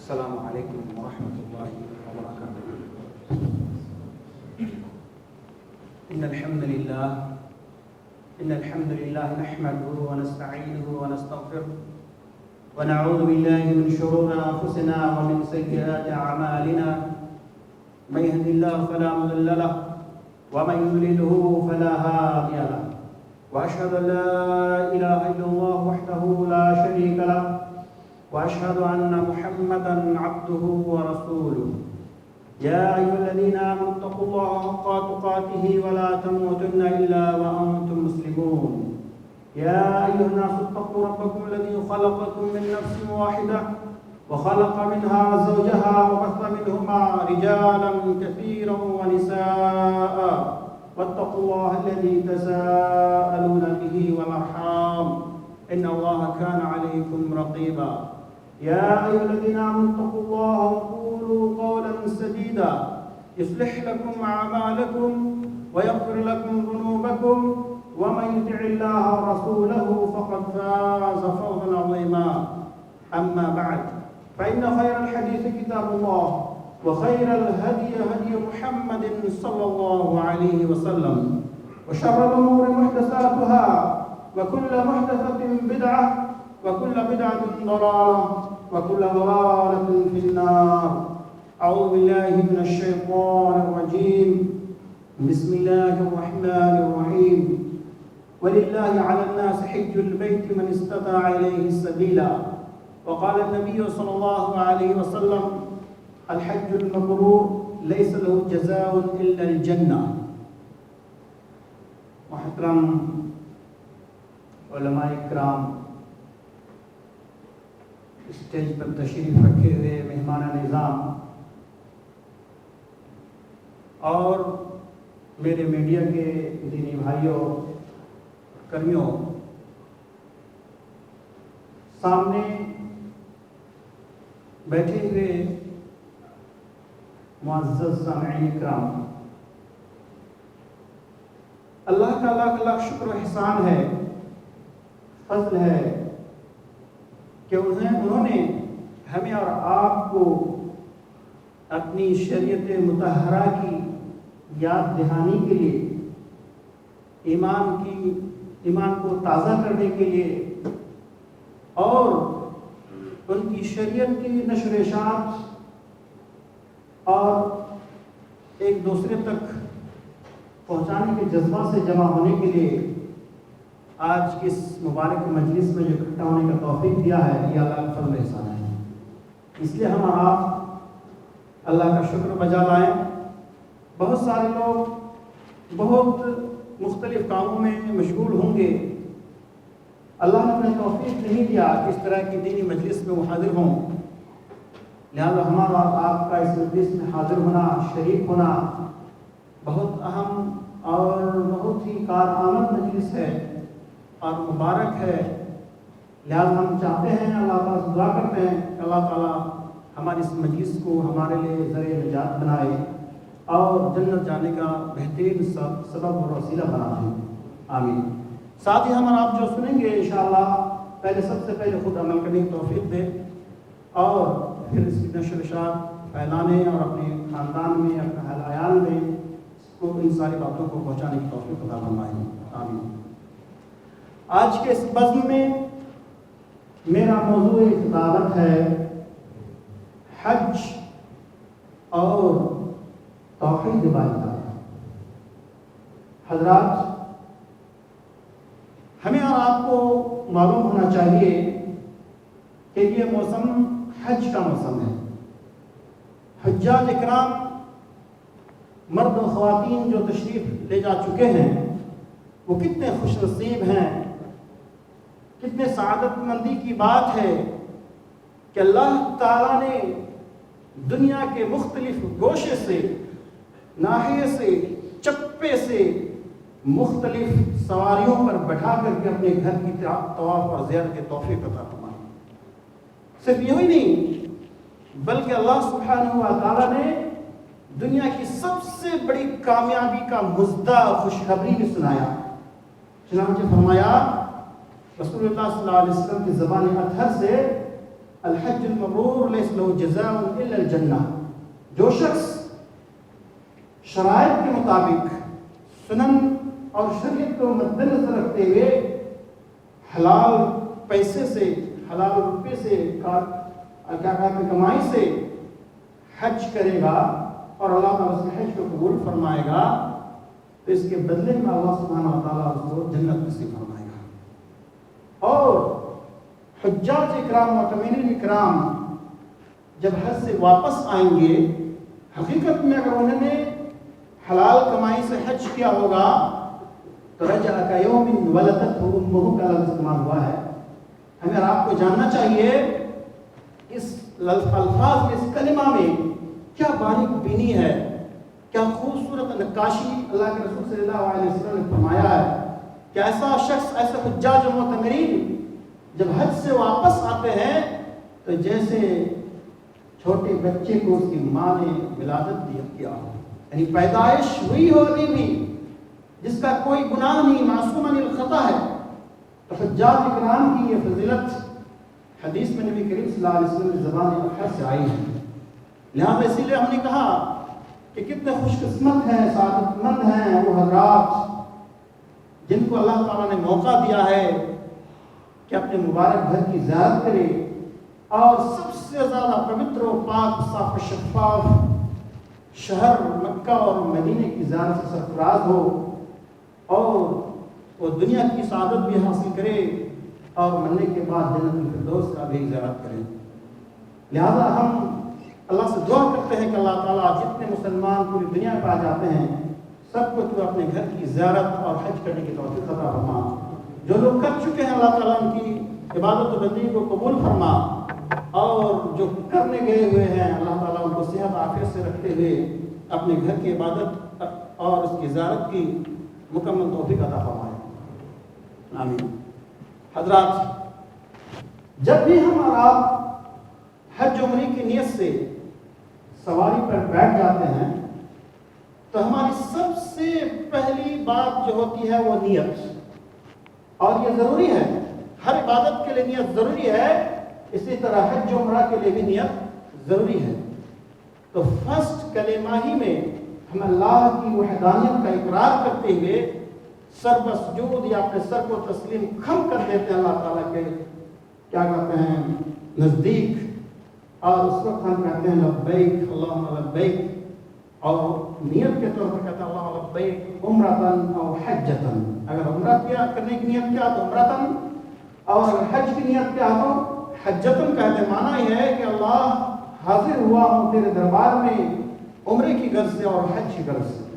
السلام علیکم ورحمۃ اللہ وبرکاتہ۔ ان الحمد لله نحمده ونستعينه ونستغفره ونعوذ بالله من شرور انفسنا ومن سيئات اعمالنا، من يهد الله فلا مضل له ومن يضلل فلا هادي له، واشهد ان لا اله الا الله وحده لا شريك له، واشهد ان محمدا عبده ورسوله۔ يا ايها الذين امنوا اتقوا الله حق تقاته ولا تموتن الا وانتم مسلمون۔ يا ايها الناس اتقوا ربكم الذي خلقكم من نفس واحده وخلق منها زوجها وبث منهما رجالا كثيرا ونساء، واتقوا الله الذي تساءلون به والارحام ان الله كان عليكم رقيبا۔ يا أيها الذين آمنوا اتقوا الله وقولوا قولا سديدا يصلح لكم أعمالكم ويغفر لكم ذنوبكم، ومن يطع الله ورسوله فقد فاز فوزا عظيما۔ أما بعد، فإن خير الحديث كتاب الله، وخير الهدي هدي محمد صلى الله عليه وسلم، وشر الأمور محدثاتها، وكل محدثة بدعة، وكل بدعة ضلالة، وكل ضلالة في النار۔ أعوذ بالله من الشيطان الرجيم، بسم الله الرحمن الرحيم۔ ولله على الناس حج البيت من استطاع إليه سبيلا، وقال النبي صلى الله عليه وسلم: الحج المبرور ليس له جزاء إلا الجنة۔ محترم علماء اکرام، اسٹیج پر تشریف رکھے ہوئے مہمان نظام اور میرے میڈیا کے دینی بھائیوں کرمیوں، سامنے بیٹھے ہوئے معزز سامعین اکرام، اللہ کا لاکھ لاکھ شکر و احسان ہے، فضل ہے کہ انہوں نے ہمیں اور آپ کو اپنی شریعت مطہرہ کی یاد دہانی کے لیے، ایمان کو تازہ کرنے کے لیے اور ان کی شریعت کی نشر و اشاعت اور ایک دوسرے تک پہنچانے کے جذبہ سے جمع ہونے کے لیے آج کی اس مبارک مجلس میں جو اکٹھا ہونے کا توفیق دیا ہے، یہ اللہ کا فضل احسان ہے۔ اس لیے ہم آپ اللہ کا شکر بجا لائیں۔ بہت سارے لوگ بہت مختلف کاموں میں مشغول ہوں گے، اللہ نے انہیں توفیق نہیں دیا کہ اس طرح کی دینی مجلس میں وہ حاضر ہوں، لہذا ہمارا اور آپ کا اس مجلس میں حاضر ہونا، شریک ہونا بہت اہم اور بہت ہی کارآمد مجلس ہے اور مبارک ہے۔ لہذا ہم چاہتے ہیں، اللہ تعالیٰ سے دعا کرتے ہیں کہ اللہ تعالیٰ ہماری اس مجلس کو ہمارے لیے ذریعہ نجات بنائے اور جنت جانے کا بہترین سبب اور وسیلہ بنا دیں، آمین۔ ساتھ ہی ہم اور آپ جو سنیں گے انشاءاللہ سب سے پہلے خود عمل کرنے کی توفیق دے اور پھر اس کی نشر و اشاعت پھیلانے اور اپنے خاندان میں، اپنے اہل عیال میں اس کو ان ساری باتوں کو پہنچانے کی توفیق عطا فرمائے، آمین۔ آج کے اس بزم میں میرا موضوع خطابت ہے حج اور توحید عبادت۔ حضرات، ہمیں اور آپ کو معلوم ہونا چاہیے کہ یہ موسم حج کا موسم ہے۔ حجاج اکرام، مرد و خواتین جو تشریف لے جا چکے ہیں، وہ کتنے خوش نصیب ہیں، کتنے سعادت مندی کی بات ہے کہ اللہ تعالیٰ نے دنیا کے مختلف گوشے سے، ناحیے سے، چپے سے مختلف سواریوں پر بٹھا کر کے اپنے گھر کی طواف اور زیارت کی توفیق عطا فرمائی۔ صرف یہی نہیں بلکہ اللہ سبحانہ و تعالیٰ نے دنیا کی سب سے بڑی کامیابی کا مزدہ خوشخبری بھی سنایا۔ چنانچہ فرمایا رسول اللہ صلی اللہ علیہ وسلم کی زبان اطہر سے الحج المبرور لیس له جزاء الا الجنہ، جو شخص شرائط کے مطابق سنن اور شریعت کو مد نظر رکھتے ہوئے حلال پیسے سے، حلال روپے سے، کیا کہتے ہیں کمائی سے حج کرے گا اور اللہ تعالیٰ اس کے حج کو قبول فرمائے گا، تو اس کے بدلے میں اللہ سبحانہ و تعالیٰ اس کو جنت نصیب فرمائے گا۔ اور حجاج اکرام، معتمرین اکرام جب حج سے واپس آئیں گے، حقیقت میں اگر انہوں نے حلال کمائی سے حج کیا ہوگا تو رجع کیوم ولدتہ امہ کا لفظ استعمال ہوا ہے۔ ہمیں اور آپ کو جاننا چاہیے اس الفاظ میں، اس کلمہ میں کیا باریک بینی ہے، کیا خوبصورت نقاشی اللہ کے رسول صلی اللہ علیہ وسلم نے فرمایا ہے کہ ایسا شخص، ایسے حجاج و معتمرین جب حج سے واپس آتے ہیں تو جیسے چھوٹے بچے کو اس کی ماں نے ولادت کیا ہو، یعنی پیدائش ہوئی ہو ابھی بھی، جس کا کوئی گناہ نہیں، معصوم عن الخطا ہے۔ تو حجاج اکرام کی یہ فضیلت حدیث میں نبی کریم صلی اللہ علیہ وسلم کی زبان اطہر سے آئی ہے۔ لہٰذا اسی لیے ہم نے کہا کہ کتنے خوش قسمت ہیں، سعادت مند ہیں وہ حضرات جن کو اللہ تعالیٰ نے موقع دیا ہے کہ اپنے مبارک گھر کی زیارت کرے، اور سب سے زیادہ پوتر و پاک، صاف و شفاف شہر مکہ اور مدینے کی زیارت سے سرفراز ہو، اور وہ دنیا کی سعادت بھی حاصل کرے اور مرنے کے بعد جنت الفردوس کا بھی زیارت کرے۔ لہذا ہم اللہ سے دعا کرتے ہیں کہ اللہ تعالیٰ جتنے مسلمان پوری دنیا پہ آ جاتے ہیں سب کو تو اپنے گھر کی زیارت اور حج کرنے کی توفیق عطا فرما۔ جو لوگ کر چکے ہیں اللہ تعالیٰ ان کی عبادت و بندگی کو قبول فرما، اور جو کرنے گئے ہوئے ہیں اللہ تعالیٰ ان کو صحت عافیت سے رکھتے ہوئے اپنے گھر کی عبادت اور اس کی زیارت کی مکمل توفیق عطا فرمائے، آمین۔ حضرات، جب بھی ہم اور آپ حج عمرے کی نیت سے سواری پر بیٹھ جاتے ہیں تو ہماری سب سے پہلی بات جو ہوتی ہے وہ نیت، اور یہ ضروری ہے، ہر عبادت کے لیے نیت ضروری ہے، اسی طرح حج عمرہ کے لیے بھی نیت ضروری ہے۔ تو فرسٹ کلمہ ہی میں ہم اللہ کی وحدانیت کا اقرار کرتے ہوئے سر بسجود یا اپنے سر کو تسلیم خم کر دیتے ہیں اللہ تعالیٰ کے کیا کہتے ہیں نزدیک، اور اس وقت ہم کہتے ہیں لبیک اللہم لبیک، اور نیت کے طور پر کہتے ہیں اللہم لبیک عمرتن او حجتن۔ اگر عمرہ کیا کرنے کی نیت کیا تو عمرتن، اور اگر حج کی نیت کیا تو حجتن کہتے ہیں۔ معنی یہ ہے کہ اللہ حاضر ہوا ہوں تیرے دربار میں عمرے کی غرض سے اور حج کی غرض سے۔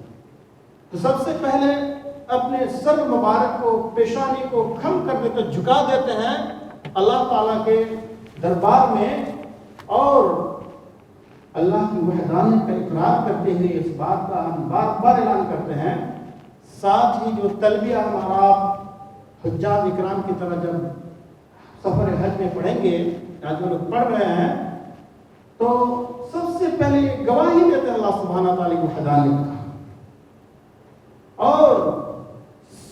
تو سب سے پہلے اپنے سر مبارک کو، پیشانی کو خم کر دیتے، جھکا دیتے ہیں اللہ تعالیٰ کے دربار میں، اور اللہ کی وحدانیت کا اقرار کرتے ہوئے اس بات کا ہم بار بار اعلان کرتے ہیں۔ ساتھ ہی جو تلبیہ ہمارا حجاج اکرام کی طرح جب سفر حج میں پڑھیں گے، آج جو لوگ پڑھ رہے ہیں، تو سب سے پہلے گواہی دیتے ہیں اللہ سبحانہ تعالیٰ کی وحدانیت کا، اور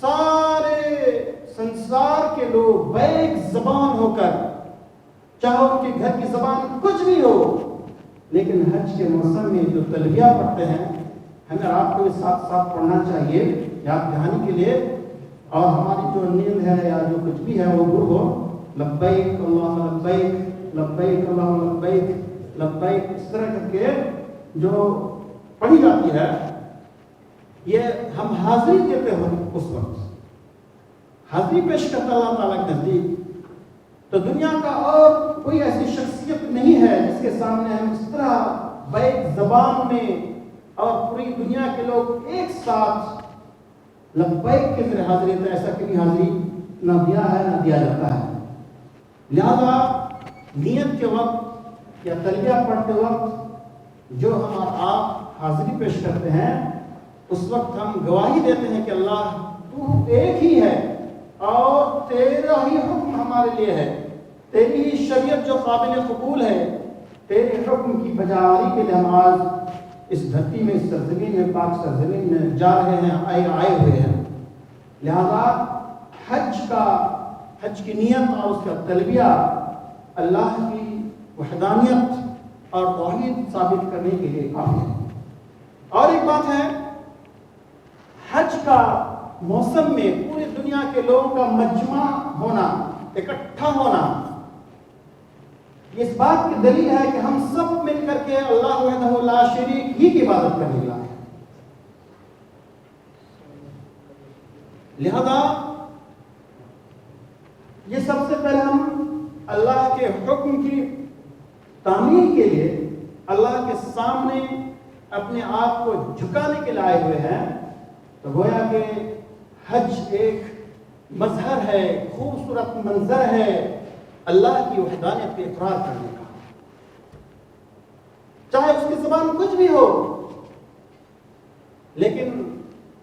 سارے سنسار کے لوگ بیک زبان ہو کر، چاہے ان کے گھر کی زبان کچھ بھی ہو، لیکن حج کے موسم میں جو تلبیہ پڑھتے ہیں ہمیں آپ کو ساتھ ساتھ پڑھنا چاہیے یاد دہانی کے لیے، اور ہماری جو نیند ہے یا جو کچھ بھی ہے وہ دور ہو۔ لبیک اللہم لبیک، لبیک اللہم لبیک، لبیک، اس طرح کر کے جو پڑھی جاتی ہے، یہ ہم حاضری دیتے ہیں اس وقت، حاضری پیش کرتا اللہ تعالیٰ کے نزدیک۔ تو دنیا کا اور کوئی ایسی شخصیت نہیں ہے جس کے سامنے ہم اس طرح بیک زبان میں اور پوری دنیا کے لوگ ایک ساتھ لبیک کے ذریعے حاضری دیتے ہیں، ایسا کبھی حاضری نہ دیا ہے نہ دیا جاتا ہے۔ لہذا نیت کے وقت یا تلبیہ پڑھتے وقت جو ہم اور آپ حاضری پیش کرتے ہیں، اس وقت ہم گواہی دیتے ہیں کہ اللہ تو ایک ہی ہے، اور تیرا ہی حکم ہمارے لیے ہے، تیری ہی شریعت جو قابل قبول ہے، تیرے حکم کی بجاوری کے لیے ہم آج اس دھرتی میں، اس سرزمین میں، پاک سرزمین میں جا رہے ہیں، آئے ہوئے ہیں۔ لہذا حج کی نیت اور اس کا تلبیہ اللہ کی وحدانیت اور توحید ثابت کرنے کے لیے کافی ہے۔ اور ایک بات ہے، حج کا موسم میں پوری دنیا کے لوگوں کا مجمع ہونا، اکٹھا ہونا، اس بات کی دلیل ہے کہ ہم سب مل کر کے اللہ وحدہ لا شریک ہی کی عبادت کرنے لگے ہیں۔ لہذا یہ سب سے پہلے ہم اللہ کے حکم کی تعمیل کے لیے اللہ کے سامنے اپنے آپ کو جھکانے کے لیے آئے ہوئے ہیں۔ تو گویا کہ حج ایک مظہر ہے، خوبصورت منظر ہے اللہ کی وحدانیت پہ اقرار کرنے کا، چاہے اس کی زبان کچھ بھی ہو، لیکن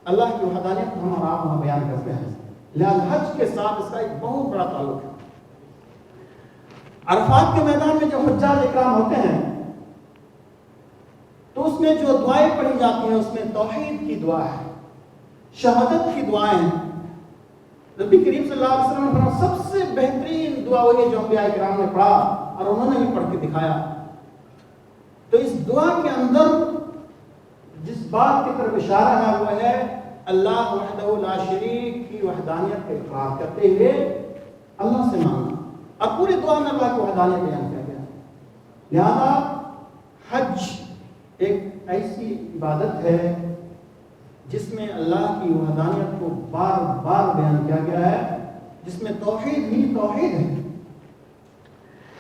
اللہ کی وحدانیت کو ہم اور آپ وہاں بیان کرتے ہیں۔ لہذا حج کے ساتھ اس کا ایک بہت بڑا تعلق ہے۔ عرفات کے میدان میں جو حجاج اکرام ہوتے ہیں تو اس میں جو دعائیں پڑھی جاتی ہیں اس میں توحید کی دعا ہے، شہادت کی دعائیں ہیں۔ نبی کریم صلی اللہ علیہ وسلم نے فرمایا سب سے بہترین دعا وہی جو انبیاء کرام نے پڑھا اور انہوں نے بھی پڑھ کے دکھایا۔ تو اس دعا کے اندر جس بات کی طرف اشارہ ہے وہ ہے اللہ وحدہ لا شریک کی وحدانیت کا اقرار کرتے ہوئے اللہ سے مانگنا، اور پوری دعا میں اللہ کی وحدانیت بیان کیا گیا۔ لہذا حج ایک ایسی عبادت ہے جس میں اللہ کی وحدانیت کو بار بار بیان کیا گیا ہے، جس میں توحید ہی توحید ہے۔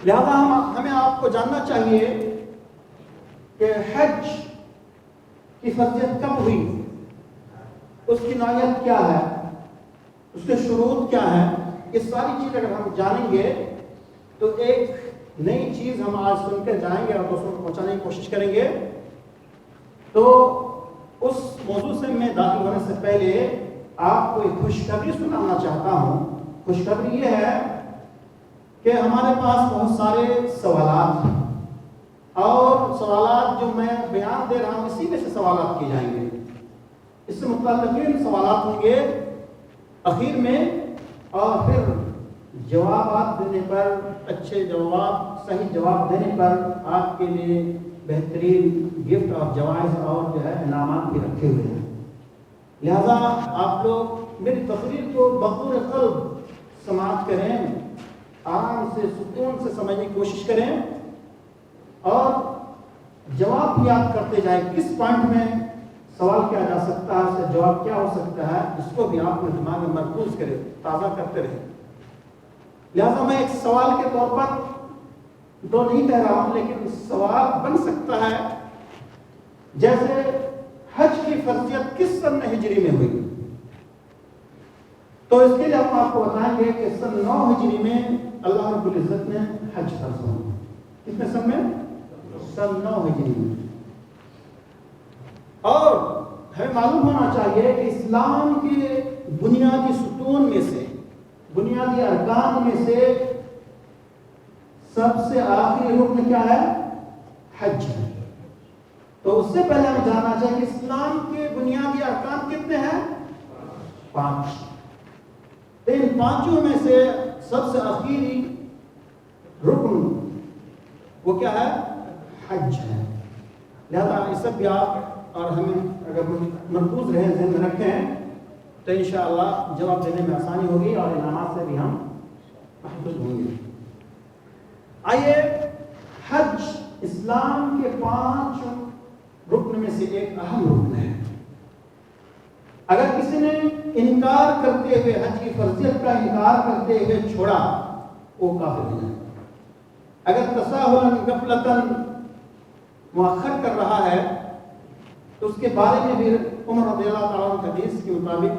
لہذا ہمیں آپ کو جاننا چاہیے کہ حج کی فرضیت کب ہوئی، اس کی نوعیت کیا ہے، اس کے شروط کیا ہے، یہ ساری چیز اگر ہم جانیں گے تو ایک نئی چیز ہم آج سن کر جائیں گے اور دوسروں کو پہنچانے کی کوشش کریں گے۔ تو اس موضوع سے میں داخل ہونے سے پہلے آپ کو ایک خوشخبری سنانا چاہتا ہوں۔ خوشخبری یہ ہے کہ ہمارے پاس بہت سارے سوالات ہیں، اور سوالات جو میں بیان دے رہا ہوں اسی میں سے سوالات کیے جائیں گے۔ اس سے متعلق سوالات ہوں گے اخیر میں، اور پھر جوابات دینے پر، اچھے جواب، صحیح جواب دینے پر آپ کے لیے بہترین گفٹ اور جوائز اور جو ہے انعامات بھی رکھے ہوئے ہیں۔ لہذا آپ لوگ میری تقریر کو بطور قلب سماعت کریں، آرام سے سکون سے سمجھنے کی کوشش کریں، اور جواب بھی یاد کرتے جائیں کس پوائنٹ میں سوال کیا جا سکتا ہے، اس کا جواب کیا ہو سکتا ہے، اس کو بھی آپ اپنے دماغ میں مرکوز کریں، تازہ کرتے رہیں۔ لہذا میں ایک سوال کے طور پر تو نہیں کہہ رہا ہوں، لیکن سوال بن سکتا ہے جیسے حج کی فرضیت کس سن ہجری میں ہوئی، تو اس کے لیے ہم آپ کو بتائیں گے کہ سن 9 ہجری میں اللہ رب العزت نے حج فرض کیا۔ کتنے سن میں؟ سن 9 ہجری میں۔ اور ہمیں معلوم ہونا چاہیے کہ اسلام کے بنیادی ستون میں سے، بنیادی ارکان میں سے سب سے آخری رکن کیا ہے؟ حج ہے۔ تو اس سے پہلے ہمیں جاننا چاہیے کہ اسلام کے بنیادی ارکان کتنے ہیں؟ 5۔ ان 5 میں سے سب سے آخری رکن وہ کیا ہے؟ حج ہے۔ لہذا اس سے بھی آپ اور ہمیں اگر مرکوز رہیں، ذہن میں رکھیں، تو انشاءاللہ جواب دینے میں آسانی ہوگی اور انعامات سے بھی ہم محفوظ ہوں گے۔ آئیے، حج اسلام کے 5 رکن میں سے ایک اہم رکن ہے۔ اگر کسی نے انکار کرتے ہوئے، حج کی فرضیت کا انکار کرتے ہوئے چھوڑا، وہ کافر ہو جائے۔ اگر تساہلاً غفلتاً مؤخر کر رہا ہے تو اس کے بارے میں بھی عمر رضی اللہ تعالیٰ عنہ حدیث کے مطابق،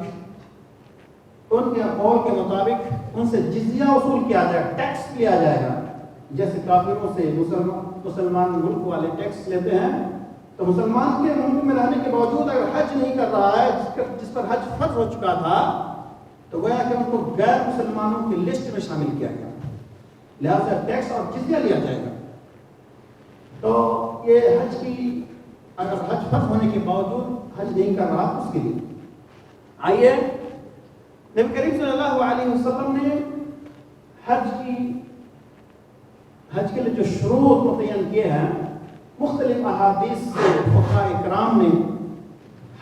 ان کے قول کے مطابق ان سے جزیہ وصول کیا جائے گا، ٹیکس لیا جائے گا۔ جیسے کافروں سے مسلمان ملک والے ٹیکس لیتے ہیں، تو مسلمان کے ملک میں رہنے کے باوجود اگر حج نہیں کر رہا ہے، جس پر حج فرض ہو چکا تھا، تو گویا کہ ان کو غیر مسلمانوں کی لسٹ میں شامل کیا گیا، لہذا ٹیکس اور جزیہ لیا جائے گا۔ تو یہ حج کی، اگر حج فرض ہونے کے باوجود حج نہیں کر رہا اس کے لیے، آئیے نبی کریم صلی اللہ علیہ وسلم نے حج کی حج کے لیے جو شروط متعین کیے ہیں، مختلف احادیث سے فقہاء اکرام نے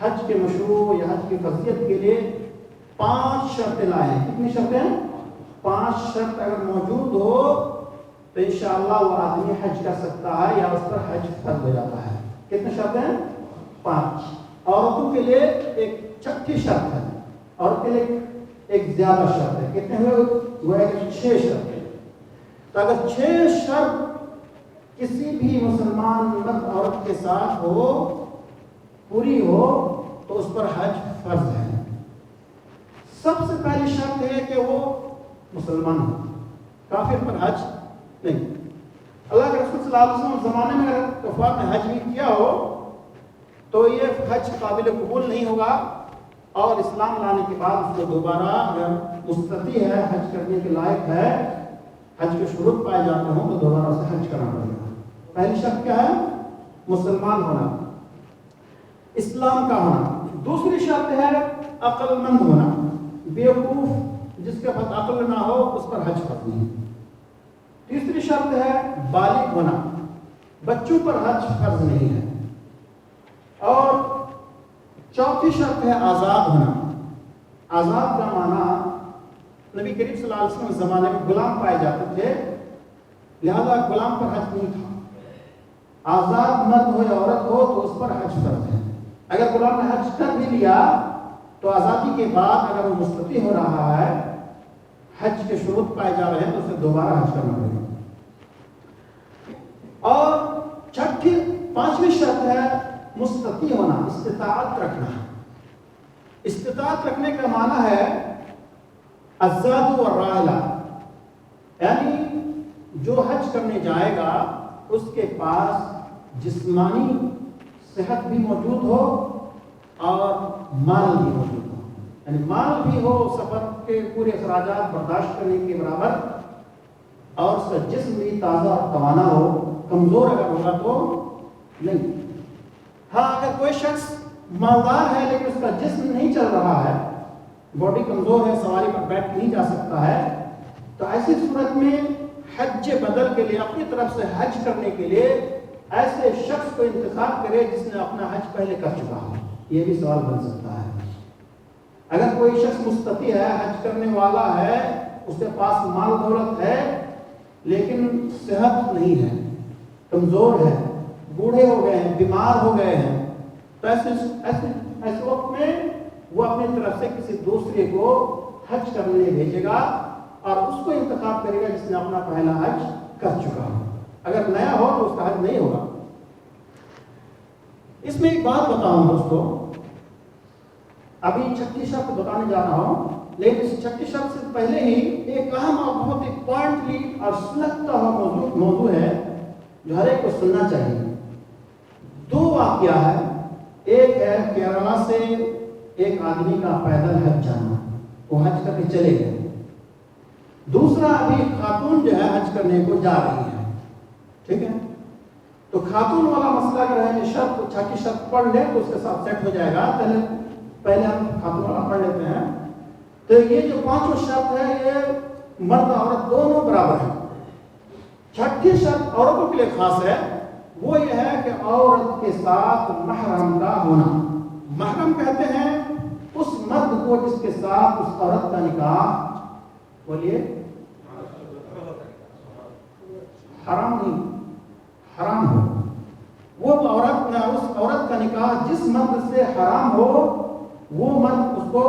حج کے مشروع یا حج کی فضیلت کے لیے 5 شرطیں لائے ہیں۔ کتنی شرطیں؟ 5 شرط اگر موجود ہو تو انشاءاللہ وہ آدمی حج کر سکتا ہے یا اس پر حج فرض ہو جاتا ہے۔ کتنے شرطیں؟ 5۔ عورتوں کے لیے ایک 6ٹھی شرط ہے، عورت کے لیے ایک زیادہ شرط ہے۔ کتنے ہوئے؟ وہ ہے 6 شرطیں۔ تو اگر 6 شرط کسی بھی مسلمان مرد عورت کے ساتھ ہو، پوری ہو، تو اس پر حج فرض ہے۔ سب سے پہلی شرط ہے کہ وہ مسلمان ہو، کافر پر حج نہیں۔ اللہ کے رسول صلی اللہ علیہ وسلم زمانے میں اگر کفار نے حج نہیں کیا ہو تو یہ حج قابل قبول نہیں ہوگا، اور اسلام لانے کے بعد اس کو دوبارہ اگر مستطیع ہے، حج کرنے کے لائق ہے، حج کے شروط پائے جاتے ہوں تو دوبارہ سے حج کرنا پڑے گا۔ پہلی شرط کیا ہے؟ مسلمان ہونا، اسلام کا ہونا۔ دوسری شرط ہے عقل مند ہونا، بیوقوف جس کے پاس عقل نہ ہو اس پر حج فرض نہیں۔ تیسری شرط ہے بالغ ہونا، بچوں پر حج فرض نہیں ہے۔ اور چوتھی شرط ہے آزاد ہونا۔ آزاد کا معنی نبی کریم صلی اللہ علیہ وسلم کے زمانے میں غلام پائے جاتے تھے، لہذا غلام پر حج نہیں تھا۔ آزاد مرد ہو یا عورت ہو تو اس پر حج فرض ہے۔ اگر غلام نے حج کر بھی لیا تو آزادی کے بعد اگر وہ مستطیع ہو رہا ہے، حج کے شروط پائے جا رہے ہیں، تو اسے دوبارہ حج کرنا پڑے گا۔ اور پانچویں شرط ہے مستطیع ہونا، استطاعت رکھنا۔ استطاعت رکھنے کا معنی ہے الزاد والراحلہ، یعنی جو حج کرنے جائے گا اس کے پاس جسمانی صحت بھی موجود ہو اور مال بھی موجود ہو، یعنی مال بھی ہو سفر کے پورے اخراجات برداشت کرنے کے برابر، اور اس کا جسم بھی تازہ اور توانا ہو۔ کمزور اگر ہوگا تو نہیں۔ ہاں اگر کوئی شخص مالدار ہے لیکن اس کا جسم نہیں چل رہا ہے، باڈی کمزور ہے، سواری پر بیٹھ نہیں جا سکتا ہے، تو ایسی صورت میں حج بدل کے لیے اپنی طرف سے حج کرنے کے لیے ایسے شخص کو انتخاب کرے جس نے اپنا حج پہلے کر چکا ہو۔ یہ بھی سوال بن سکتا ہے۔ اگر کوئی شخص مستطیع ہے، حج کرنے والا ہے، اس کے پاس مال دولت ہے لیکن صحت نہیں ہے، کمزور ہے، بوڑھے ہو گئے ہیں، بیمار ہو گئے ہیں، تو ایسے وقت میں وہ اپنی طرف سے کسی دوسرے کو حج کرنے بھیجے گا اور اس کو انتخاب کرے گا جس نے اپنا پہلا حج کر چکا ہو۔ اگر نیا ہو تو اس کا حج نہیں ہوگا۔ اس میں ایک بات بتاؤں دوستو، ابھی 36 شرط بتانے جا رہا ہوں، لیکن اس 36 شرط سے پہلے ہی ایک اہم اور بہت ہی پوائنٹلی اور سلگتا ہوا موضوع ہے جو ہر ایک کو سننا چاہیے۔ 2 واقعہ ہے، ایک ہے کیرلا سے ایک آدمی کا پیدل حج جانا، وہ حج کر کے چلے گئے۔ دوسرا ابھی خاتون جو ہے حج کرنے کو جا رہی ہے، ٹھیک ہے؟ تو خاتون والا مسئلہ اگر ہے شرط 36 شرط پڑھ لیں تو اس کے ساتھ سیٹ ہو جائے گا۔ پہلے ہم خاتون والا پڑھ لیتے ہیں۔ تو یہ جو 5 شرط ہے یہ مرد عورت دونوں برابر ہیں۔ 6ٹھی شرط عورتوں کے لیے خاص ہے، وہ یہ ہے کہ عورت کے ساتھ محرم کا ہونا۔ محرم کہتے ہیں اس مرد کو جس کے ساتھ اس عورت کا نکاح، بولیے حرام نہیں، حرام ہو، وہ عورت نہ اس عورت کا نکاح جس مرد سے حرام ہو وہ مرد اس کو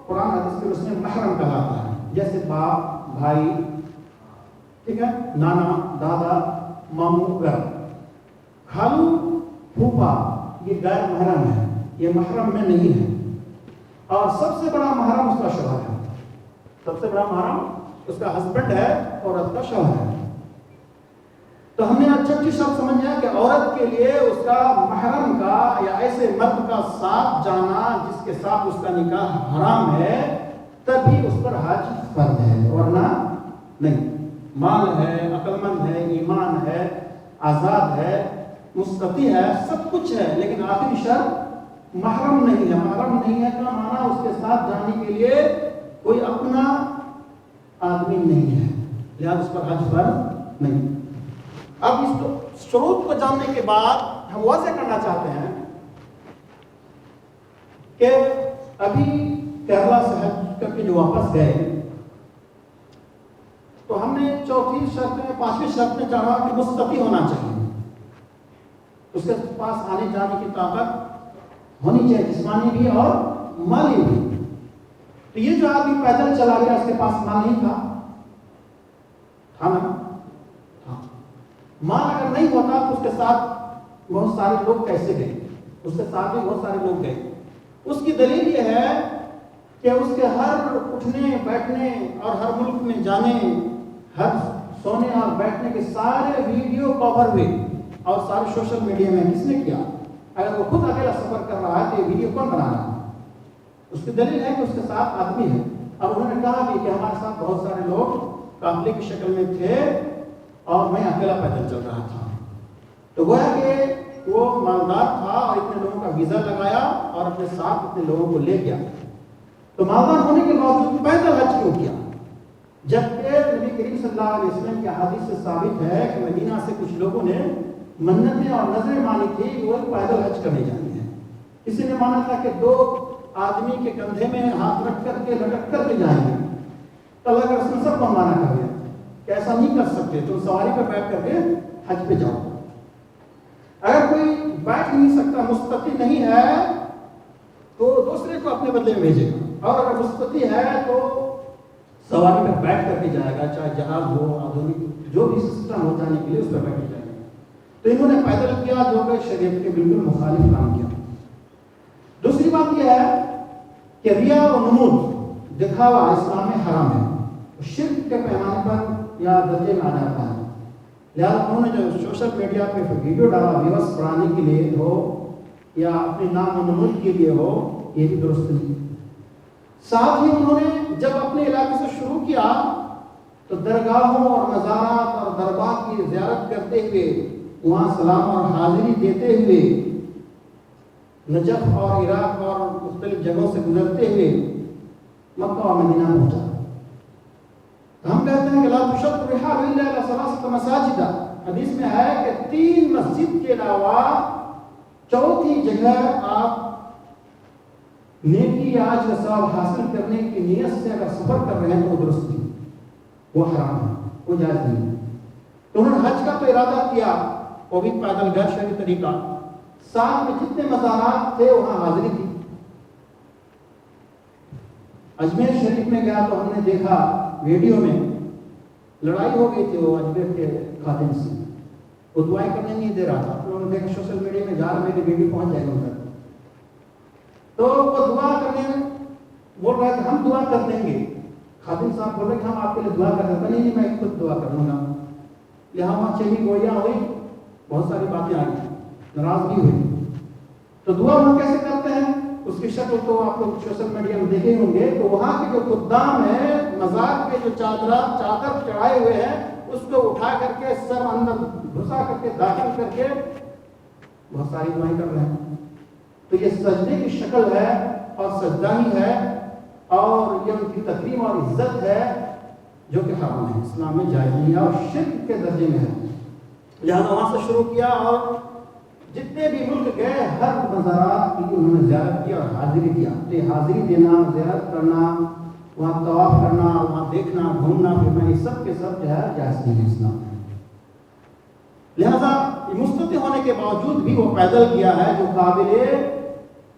قرآن حدیث کے اس میں محرم کہلاتا ہے، جیسے باپ، بھائی، ٹھیک ہے، نانا، دادا، ماموں، گھر، خالو، پھوپھا، یہ غیر محرم ہے، یہ محرم میں نہیں ہے۔ اور سب سے بڑا محرم اس کا شوہر ہے، سب سے بڑا محرم اس کا ہسبینڈ ہے اور اس کا شوہر ہے۔ تو ہم نے اچھی شرط سمجھا کہ عورت کے لیے اس کا محرم کا یا ایسے مرد کا ساتھ جانا جس کے ساتھ اس کا نکاح حرام ہے، تبھی اس پر حج فرض ہے، ورنہ نہیں۔ مال ہے، عقل مند ہے، ایمان ہے، آزاد ہے، مستطیع ہے، سب کچھ ہے، لیکن آخری شرط محرم نہیں ہے۔ محرم نہیں ہے کا معنی اس کے ساتھ جانے کے لیے کوئی اپنا آدمی نہیں ہے، لہذا اس پر حج فرض نہیں۔ اب اس شروط کو جاننے کے بعد ہم واضح کرنا چاہتے ہیں کہ ابھی کیرلا سے حج کر کے جو واپس گئے تو ہم نے چوتھی شرط میں 5ویں شرط میں چاہا کہ مستطیع ہونا چاہیے، اس کے پاس آنے جانے کی طاقت ہونی چاہیے، جسمانی بھی اور مالی بھی۔ تو یہ جو آدمی پیدل چلا گیا اس کے پاس مال نہیں تھا نا؟ ہاں، مال اگر نہیں ہوتا تو اس کے ساتھ بہت سارے لوگ کیسے گئے؟ اس کے ساتھ بھی بہت سارے لوگ گئے۔ اس کی دلیل یہ ہے کہ اس کے ہر اٹھنے بیٹھنے اور ہر ملک میں جانے، ہر سونے اور بیٹھنے کے سارے ویڈیو کور ہوئے اور سارے سوشل میڈیا میں کس نے کیا؟ اگر وہ خود اکیلا سفر کر رہا ہے تو یہ ویڈیو کون بنا رہا ہے؟ اس کی دلیل ہے کہ اس کے ساتھ آدمی ہے، اور انہوں نے کہا بھی کہ ہمارے ساتھ بہت سارے لوگ قافلے کی شکل میں تھے اور میں اکیلا پیدل چل رہا تھا۔ تو گویا کہ وہ مالدار تھا اور اتنے لوگوں کا ویزا لگایا اور اپنے ساتھ اتنے لوگوں کو لے گیا۔ تو مالدار ہونے کے باوجود پیدل حج کیوں کیا؟ جبکہ نبی کریم صلی اللہ علیہ وسلم کی حدیث سے ثابت ہے کہ مدینہ سے کچھ لوگوں نے منتیں اور نظریں مانی تھی کہ وہ پیدل حج کرنے جانے ہیں۔ کسی نے مانا تھا کہ 2 آدمی کے کندھے میں ہاتھ رکھ کر کے لٹک کر کے جائیں گے، تو اللہ کے رسول سب کو مانا کر دیا کہ ایسا نہیں کر سکتے، تم سواری پر بیٹھ کر کے حج پہ جاؤ۔ اگر کوئی بیٹھ نہیں سکتا، مستطیع نہیں ہے، تو دوسرے کو اپنے بدلے میں بھیجے گا، اور اگر مستطیع ہے تو سواری پر بیٹھ کر کے جائے گا، چاہے جہاز ہو، آدھونک جو بھی سسٹم ہو جانے کے لیے اس پر بیٹھ کے جائے گا۔ تو انہوں نے پیدل کیا جو کہ شریعت کے بالکل مخالف کام کیا۔ دوسری بات یہ ہے کہ ریا و نمود، دکھاوا اسلام میں حرام ہے، شرک کے پیمانے پر یا درجے میں آ جاتا ہے۔ لہٰذا انہوں نے جو سوشل میڈیا پہ ویڈیو ڈالا ویوس بڑھانے کے لیے ہو یا اپنے نام و نمود کے لیے ہو، یہ بھی درست نہیں۔ ساتھ ہی انہوں نے جب اپنے علاقے سے شروع کیا تو درگاہوں اور مزارات اور دربار کی زیارت کرتے ہوئے، وہاں سلام اور حاضری دیتے ہوئے، نجف اور عراق اور مختلف جگہوں سے گزرتے ہوئے مکہ اور مدینہ پہنچا۔ ہم کہتے ہیں کہ لا تشد الرحال الا الى 3 مساجد، حدیث میں ہے کہ 3 مسجد کے علاوہ چوتھی جگہ آپ نیکی یا اجر ثواب حاصل کرنے کی نیت سے اگر سفر کر رہے ہیں تو وہ درست نہیں، وہ حرام ہے، وہ جائز نہیں ہے۔ تو انہوں نے حج کا تو ارادہ کیا، وہ بھی پیدل غیر شرعی طریقہ، ساتھ میں جتنے مزارات تھے وہاں حاضری تھی۔ اجمیر شریف میں گیا تو ہم نے دیکھا ویڈیو میں لڑائی ہو گئی تھی وہ اجمیر کے خادم سے، وہ دعائیں کرنے نہیں دے رہا تھا۔ انہوں نے دیکھا سوشل میڈیا میں جا رہا، میری ویڈیو پہنچ جائے گا ان تک، تو وہ دعا کرنے بول رہا ہے کہ ہم دعا کر دیں گے۔ خادم صاحب بول رہے کہ ہم آپ کے لیے دعا کر دیں گے۔ نہیں میں خود دعا کر لوں گا۔ یہاں وہاں چینی گوئیاں ہوئی، بہت ساری باتیں آئی، ناراضگی ہوئی۔ تو دعا ہم کیسے کرتے ہیں؟ اس کی شکل تو آپ لوگ سوشل میڈیا میں دیکھے ہوں گے۔ تو وہاں کے جو خدام ہیں، مزار کے جو چادر چڑھائے ہوئے ہیں، اس کو اٹھا کر کے سر اندر گھسا کر کے داخل کر کے بہت ساری دعائیں کر رہے ہیں۔ تو یہ سجدے کی شکل ہے اور سجدہ ہی ہے، اور یہ ان کی تکریم اور عزت ہے جو کہ حرام ہے، اسلام میں جائز نہیں ہے اور شرک کے درجے میں ہے۔ لہٰذا وہاں سے شروع کیا اور جتنے بھی ملک گئے ہر مزارات کی انہوں نے زیارت کی اور حاضری دیا۔ تو یہ حاضری دینا، زیارت کرنا، وہاں طواف کرنا، وہاں دیکھنا، گھومنا پھرنا، یہ سب کے سب جو ہے جائز نہیں ہے اسلام میں۔ لہذا مستطیع ہونے کے باوجود بھی وہ پیدل کیا ہے جو قابل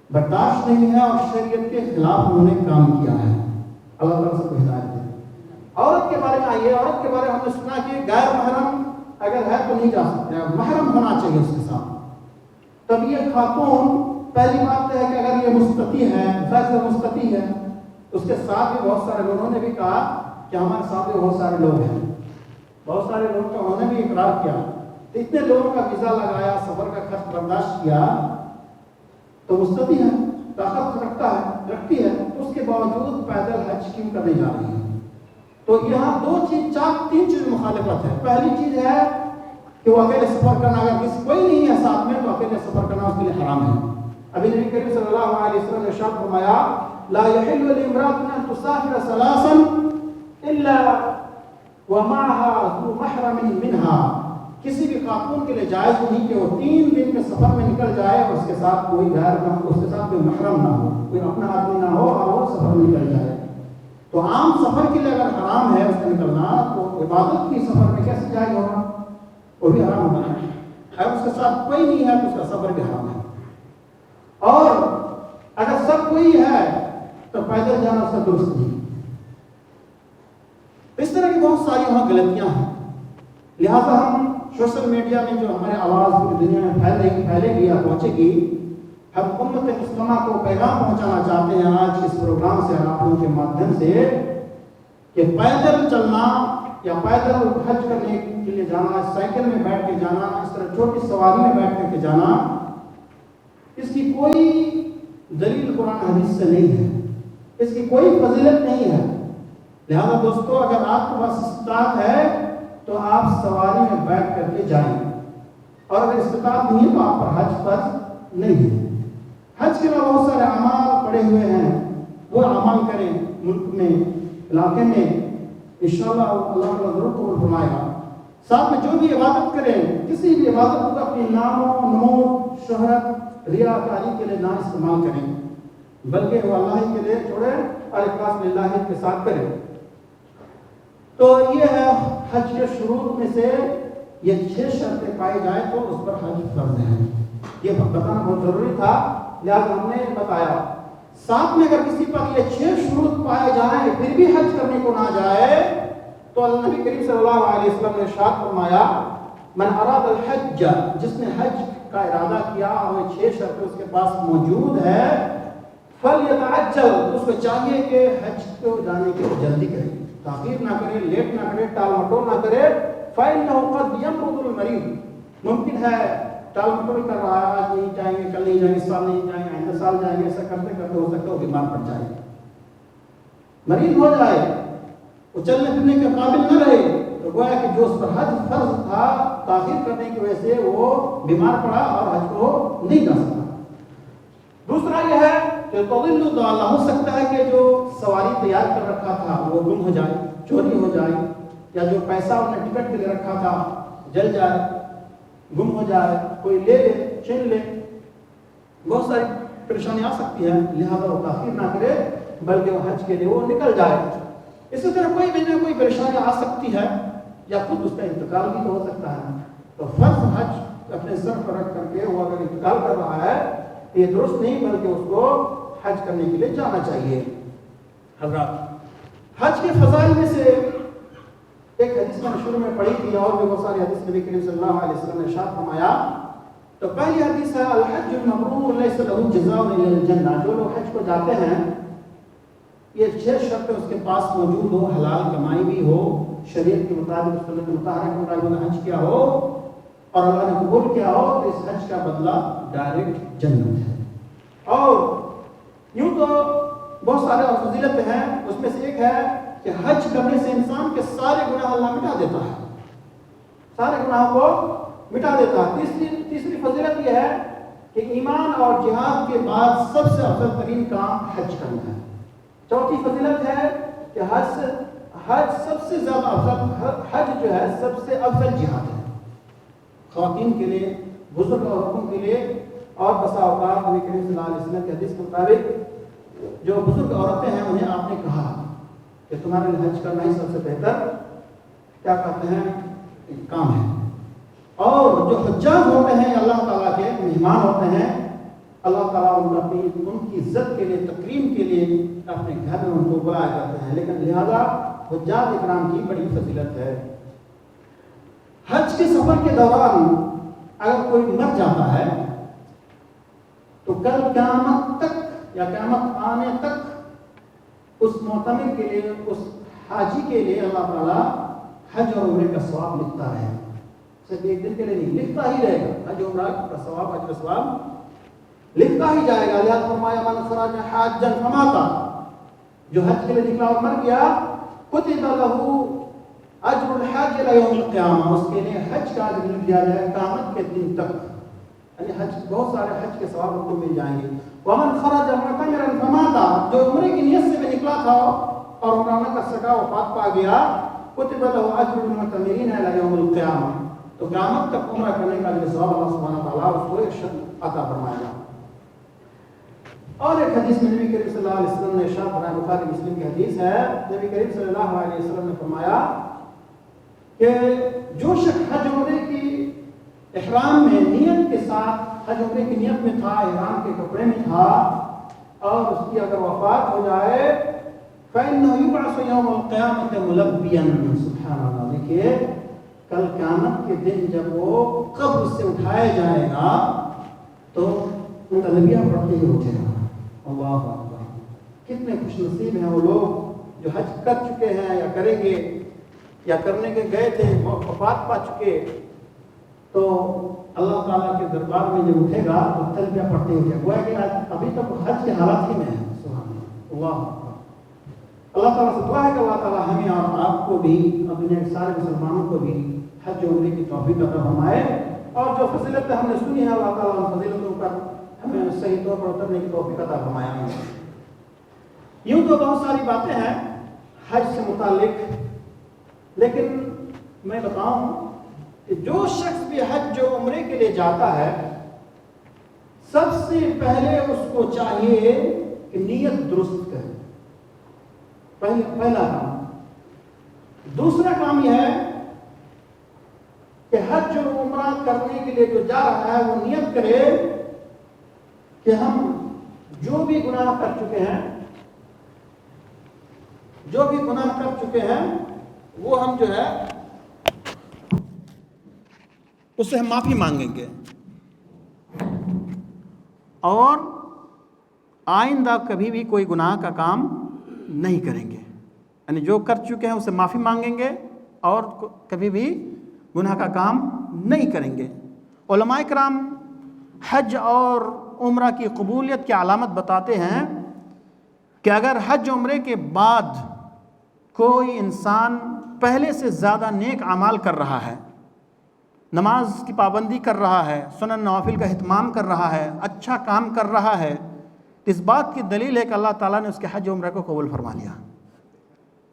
برداشت نہیں ہے اور شریعت کے خلاف انہوں نے کام کیا ہے۔ اللہ تعالیٰ سب کو ہدایت دے۔ عورت کے بارے میں آئیے، عورت کے بارے میں ہم نے سنا کہ غیر محرم اگر ہے تو نہیں جا سکتے، محرم ہونا چاہیے اس کے ساتھ۔ تب یہ خاتون، پہلی بات تو ہے کہ اگر یہ مستطیع ہے، ظاہر مستطیع ہے، اس کے ساتھ بھی بہت سارے لوگوں نے بھی کہا کہ ہمارے ساتھ بھی بہت سارے لوگ ہیں، بہت سارے لوگوں کا انہوں نے بھی اقرار کیا، تو اتنے لوگوں کا ویزا لگایا، سفر کا خرچ برداشت کیا، تو مستطیع ہے، طاقت رکھتی ہے، اس کے باوجود پیدل حج کیوں کرنے جا رہی ہے؟ تو یہاں 3 چیز مخالفت ہے۔ پہلی چیز ہے کہ وہ اکیلے سفر کرنا، اگر کوئی نہیں ہے ساتھ میں تو اکیلے سفر کرنا اس کے لیے حرام ہے۔ ابھی نبی کریم صلی اللہ علیہ وسلم نے ارشاد فرمایا لا يحل لامرأة ان تسافر 3 الا ومعها ذو محرم منها، کسی بھی خاتون کے لیے جائز نہیں کہ وہ 3 دن کے سفر میں نکل جائے اور اس کے ساتھ کوئی غیر نہ ہو، اس کے ساتھ کوئی محرم نہ ہو، کوئی اپنا آدمی نہ ہو اور وہ سفر میں نکل جائے۔ تو عام سفر کے لیے اگر حرام ہے اس سے نکلنا، تو عبادت کی سفر میں کیسے جائز ہوگا؟ وہ بھی حرام ہوگا۔ اگر اس کے ساتھ کوئی نہیں ہے تو اس کا سفر بھی حرام ہے، اور اگر سب کوئی ہے تو پیدل جانا اس کا درست نہیں۔ اس طرح کی بہت ساری وہاں غلطیاں ہیں، لہذا ہم سوشل میڈیا میں جو ہمارے آواز پوری دنیا میں پھیلے گی یا پہنچے گی، ہم امت مسلمہ کو پیغام پہنچانا چاہتے ہیں آج اس پروگرام سے، آپ لوگوں کے مادھیم سے، کہ پیدل چلنا یا پیدل حج کرنے کے لیے جانا، سائیکل میں بیٹھ کے جانا، اس طرح چھوٹی سواری میں بیٹھ کر کے جانا، اس کی کوئی دلیل قرآن حدیث سے نہیں ہے، اس کی کوئی فضیلت نہیں ہے۔ لہذا دوستو، اگر آپ کے پاس استطاعت ہے تو آپ سواری میں بیٹھ کر کے جائیں، اور اگر استطاعت نہیں تو آپ پر حج فرض نہیں ہے۔ حج کے بعد بہت سارے اعمال پڑے ہوئے ہیں، وہ اعمال کریں ملک میں، علاقے میں، انشاءاللہ اللہ تعالیٰ ضرور قبول فرمائے گا۔ ساتھ میں جو بھی عبادت کریں، کسی بھی عبادت کو اپنی نام و نمود، شہرت، ریاکاری کے لیے نہ استعمال کریں، بلکہ وہ اللہ کے لیے چھوڑیں اور اخلاص للہ کے ساتھ کریں۔ تو یہ ہے حج کے شروط میں سے یہ 6 شرطیں پائی جائیں تو اس پر حج فرض ہے۔ یہ بتانا بہت ضروری تھا، لہذا ہم نے بتایا۔ ساتھ میں اگر کسی پر یہ 6 شروط پائے جائیں پھر بھی حج کرنے کو نہ جائے تو اللہ نبی کریم صلی اللہ علیہ وسلم نے ارشاد فرمایا، من اراد الحج، جس نے حج کا ارادہ کیا اور وہ 6 شرطیں اس کے پاس موجود ہے، فلیتعجل، اس کو چاہیے کہ حج کو جانے کی جلدی کرے، تاخیر نہ کرے، لیٹ نہ کرے، ٹال مٹول نہ کرے۔ فإنه قد يمرض المريض، ممکن ہے ٹال مٹول کر رہا ہے، آج نہیں جائیں گے، کل نہیں جائیں گے، اس سال نہیں جائیں گے، آئندہ سال جائیں گے، ایسا کرتے کرتے ہو سکتا ہے وہ بیمار پڑ جائے، مریض ہو جائے، وہ چلنے پھرنے کے قابل نہ رہے، تو گویا کہ جو اس پر حج فرض تھا تاخیر کرنے کی وجہ سے وہ بیمار پڑا اور حج کو نہیں کر سکتا۔ دوسرا یہ ہے کہ تضل الضالہ، ہو سکتا ہے کہ جو سواری تیار کر رکھا تھا وہ گم ہو جائے، چوری ہو جائے، یا جو پیسہ انہیں ٹکٹ کے لیے رکھا تھا جل جائے، گم ہو جائے، کوئی لے لے، چھین لے، بہت ساری پریشانی آ سکتی ہے، لہذا وہ تاخیر نہ کرے بلکہ وہ حج کے لیے وہ نکل جائے۔ اسی طرح کوئی بھی نہ کوئی پریشانی آ سکتی ہے یا خود اس کا انتقال بھی تو ہو سکتا ہے، تو فرض حج اپنے سر پر رکھ کر کے وہ اگر انتقال کر رہا ہے یہ درست نہیں، بلکہ اس کو حج کرنے کے لیے جانا چاہیے۔ حضرات، حج کے فضائل میں سے ایک حدیث میں شروع میں پڑھی تھی، اور بھی بہت ساری حدیث نبی کریم صلی اللہ علیہ وسلم نے ارشاد فرمایا۔ تو پہلی حدیث ہے، الحج المبرور لیس له جزاء الا الجنہ، جو لوگ حج کو جاتے ہیں یہ 6 شرطیں اس کے پاس موجود ہو، حلال کمائی بھی ہو، شریعت کے مطابق، سنت مطہرہ کے مطابق حج کیا ہو اور اللہ نے قبول کیا ہو، تو اس حج کا بدلہ ڈائریکٹ جنت ہے۔ اور یوں تو بہت سارے اور فضیلت ہیں، اس میں سے ایک ہے کہ حج کرنے سے انسان کے سارے گناہ اللہ مٹا دیتا ہے، سارے گناہوں کو مٹا دیتا ہے۔ تیسری فضیلت یہ ہے کہ ایمان اور جہاد کے بعد سب سے افضل ترین کام حج کرنا ہے۔ چوتھی فضیلت ہے کہ حج سب سے زیادہ افضل، حج جو ہے سب سے افضل جہاد ہے، خواتین کے لیے، بزرگ عورتوں کے لیے، اور بسا اوقات نبی کریم صلی اللہ علیہ وسلم کے حدیث کے مطابق جو بزرگ عورتیں ہیں انہیں آپ نے کہا کہ تمہارے لیے حج کرنا ہی سب سے بہتر کیا کہتے ہیں کام ہے۔ اور جو حجاج ہوتے ہیں اللہ تعالیٰ کے مہمان ہوتے ہیں، اللہ تعالیٰ ان کی عزت کے لیے، تکریم کے لیے اپنے گھر میں ان کو بلایا کرتے ہیں، لیکن لہذا حجاج اکرام کی بڑی فضیلت ہے۔ حج کے سفر کے دوران اگر کوئی مر جاتا ہے تو کل قیامت تک یا قیامت آنے تک اس معتمر کے لیے، اس حاجی کے لیے اللہ تعالیٰ حج اور عمرے کا ثواب لکھتا ہے، صرف ایک دن کے لیے نہیں، لکھتا ہی رہے گا، حج عمرہ کا ثواب، حج کا ثواب لکھتا ہی جائے گا۔ لہذا فرمایا من خرج حاجا فمات، جو حج کے لیے نکلا اور مر گیا، کتب له اجر الحاج الى یوم القیامہ، اس کے لیے حج کا اجر لکھ دیا جائے قیامت کے دن تک، یعنی حج بہت سارے حج کے ثواب ان کو مل جائیں گے۔ ومن خرج معتمرا فمات، جو عمرے کی نیت سے بھی نکلا تھا اور عمرہ نہ کر سکا، وفات پا گیا، کتب له اجر المعتمرین الى یوم القیامہ، تو قیامت تک عمرہ کرنے کا جو ثواب اللہ سبحانہ تعالیٰ اس کو ایک شرط عطا فرمائے گا۔ اور ایک حدیث میں نبی کریم صلی اللہ علیہ وسلم نے ارشاد فرمایا، بخاری مسلم کی حدیث ہے، نبی کریم صلی اللہ علیہ وسلم نے فرمایا کہ جو شخص حج عمرے کی احرام میں نیت کے ساتھ، حج عمرے کی نیت میں تھا، احرام کے کپڑے میں تھا، اور اس کی اگر وفات ہو جائے فَإِنَّهُ يُبْعَثُ يَوْمَ الْقِيَامَةِ مُلَبِّيًا۔ سبحان اللہ، دیکھیے کل قیامت کے دن جب وہ قبر سے اٹھایا جائے گا تو تلبیہ پڑھتے ہی اٹھے گا۔ اللہ اکبر، کتنے خوش نصیب ہیں وہ لوگ جو حج کر چکے ہیں یا کریں گے یا کرنے کے گئے تھے، وفات پا چکے، تو اللہ تعالیٰ کے دربار میں جب اٹھے گا تو تلبیہ پڑھتے ہی اٹھے گا، گویا کہ ابھی تک حج کے حالات ہی میں ہے۔ سبحان اللہ، اللہ تعالیٰ سے دعا ہے کہ اللہ تعالیٰ ہمیں اور آپ کو بھی، اپنے سارے مسلمانوں کو بھی حج و عمرے کی توفیق عطا فرمائے، اور جو فضیلتیں ہم نے سنی ہے اللہ تعالیٰ ان فضیلتوں پر ہمیں صحیح طور پر اترنے کی توفیق عطا فرمایا۔ یوں تو بہت ساری باتیں ہیں حج سے متعلق، لیکن میں بتاؤں کہ جو شخص بھی حج و عمرے کے لیے جاتا ہے، سب سے پہلے اس کو چاہیے کہ نیت درست کرے، پہلا کام۔ دوسرا کام یہ ہے کہ حج و عمرہ کرنے کے لیے جو جا رہا ہے وہ نیت کرے کہ ہم جو بھی گناہ کر چکے ہیں، وہ ہم جو ہے اس سے ہم معافی مانگیں گے، اور آئندہ کبھی بھی کوئی گناہ کا کام نہیں کریں گے، یعنی جو کر چکے ہیں اسے معافی مانگیں گے اور کبھی بھی گناہ کا کام نہیں کریں گے۔ علماء کرام حج اور عمرہ کی قبولیت کی علامت بتاتے ہیں کہ اگر حج عمرے کے بعد کوئی انسان پہلے سے زیادہ نیک اعمال کر رہا ہے، نماز کی پابندی کر رہا ہے، سنن نوافل کا اہتمام کر رہا ہے، اچھا کام کر رہا ہے، اس بات کی دلیل ہے کہ اللہ تعالیٰ نے اس کے حج عمرہ کو قبول فرما لیا۔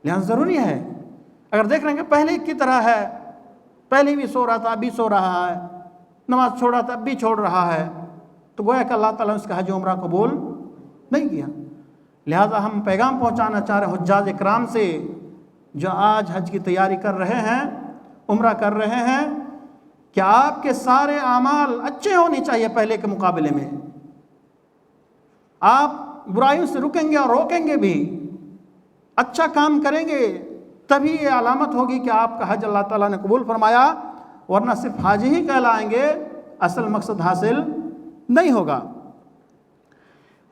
لہذا ضروری ہے، اگر دیکھ رہے ہیں کہ پہلے کی طرح ہے، پہلے بھی سو رہا تھا ابھی سو رہا ہے، نماز چھوڑ رہا تھا اب بھی چھوڑ رہا ہے، تو گویا کہ اللہ تعالیٰ نے اس کا حج عمرہ قبول نہیں کیا۔ لہذا ہم پیغام پہنچانا چاہ رہے ہیں حجاج اکرام سے جو آج حج کی تیاری کر رہے ہیں، عمرہ کر رہے ہیں، کہ آپ کے سارے اعمال اچھے ہونے چاہیے پہلے کے مقابلے میں۔ آپ برائیوں سے رکیں گے اور روکیں گے بھی، اچھا کام کریں گے، تبھی یہ علامت ہوگی کہ آپ کا حج اللہ تعالیٰ نے قبول فرمایا، ورنہ صرف حاجی ہی کہلائیں گے، اصل مقصد حاصل نہیں ہوگا۔